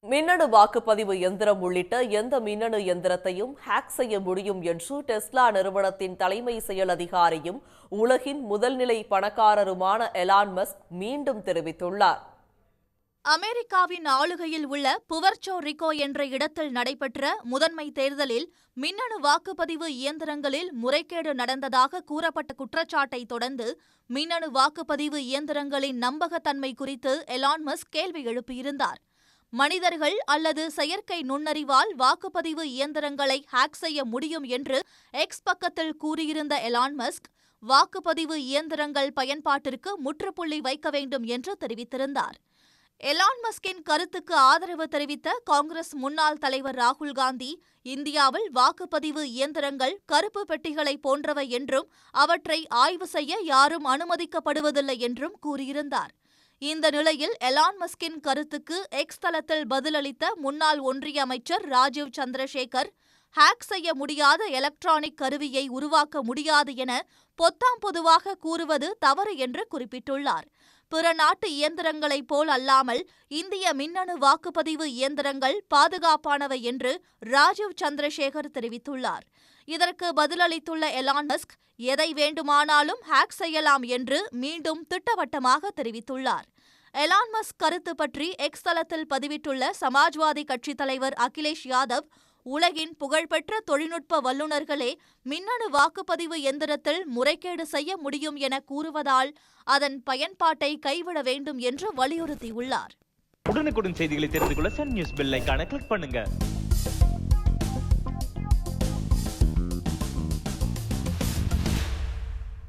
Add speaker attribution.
Speaker 1: மின்னணு வாக்குப்பதிவு எந்திரம் உள்ளிட்ட எந்த மின்னணு எந்திரத்தையும் ஹேக் செய்ய முடியும் என்று டெஸ்லா நிறுவனத்தின் தலைமை செயல் அதிகாரியும் உலகின் முதல்நிலை பணக்காரருமான எலான் மஸ்க் மீண்டும் தெரிவித்துள்ளார்.
Speaker 2: அமெரிக்காவின் ஆளுகையில் உள்ள புவர்ச்சோ ரிகோ என்ற இடத்தில் நடைபெற்ற முதன்மை தேர்தலில் மின்னணு வாக்குப்பதிவு இயந்திரங்களில் முறைகேடு நடந்ததாக கூறப்பட்ட குற்றச்சாட்டை தொடர்ந்து மின்னணு வாக்குப்பதிவு இயந்திரங்களின் நம்பகத்தன்மை குறித்து எலான் மஸ்க் கேள்வி எழுப்பியிருந்தார். மனிதர்கள் அல்லது செயற்கை நுண்ணறிவால் வாக்குப்பதிவு இயந்திரங்களை ஹேக் செய்ய முடியும் என்று எக்ஸ் பக்கத்தில் கூறியிருந்த எலான் மஸ்க், வாக்குப்பதிவு இயந்திரங்கள் பயன்பாட்டிற்கு முற்றுப்புள்ளி வைக்க வேண்டும் என்று தெரிவித்திருந்தார். எலான் மஸ்கின் கருத்துக்கு ஆதரவு தெரிவித்த காங்கிரஸ் முன்னாள் தலைவர் ராகுல் காந்தி, இந்தியாவில் வாக்குப்பதிவு இயந்திரங்கள் கருப்பு பெட்டிகளை போன்றவை என்றும் அவற்றை ஆய்வு செய்ய யாரும் அனுமதிக்கப்படுவதில்லை என்றும் கூறியிருந்தார். இந்த நிலையில் எலான் மஸ்கின் கருத்துக்கு எக்ஸ் தளத்தில் பதிலளித்த முன்னாள் ஒன்றிய அமைச்சர் ராஜீவ் சந்திரசேகர், ஹேக் செய்ய முடியாத எலக்ட்ரானிக் கருவியை உருவாக்க முடியாது என பொத்தாம் பொதுவாக கூறுவது தவறு என்று குறிப்பிட்டுள்ளார். பிற நாட்டு இயந்திரங்களைப் போல் அல்லாமல் இந்திய மின்னணு வாக்குப்பதிவு இயந்திரங்கள் பாதுகாப்பானவை என்று ராஜீவ் சந்திரசேகர் தெரிவித்துள்ளார். இதற்கு பதிலளித்துள்ள எலான் மஸ்க், எதை வேண்டுமானாலும் ஹேக் செய்யலாம் என்று மீண்டும் திட்டவட்டமாக தெரிவித்துள்ளார். எலான் மஸ்க் கருத்து பற்றி எக்ஸ் தளத்தில் பதிவிட்டுள்ள சமாஜ்வாதி கட்சித் தலைவர் அகிலேஷ் யாதவ், உலகின் புகழ்பெற்ற தொழில்நுட்ப வல்லுநர்களே மின்னணு வாக்குப்பதிவு எந்திரத்தில் முறைகேடு செய்ய முடியும் என கூறுவதால் அதன் பயன்பாட்டை கைவிட வேண்டும் என்று வலியுறுத்தியுள்ளார்.
Speaker 3: உடனுக்குடன் செய்திகளை தெரிந்து கொள்ள சன் நியூஸ் பெல் ஐகானை கிளிக் பண்ணுங்க.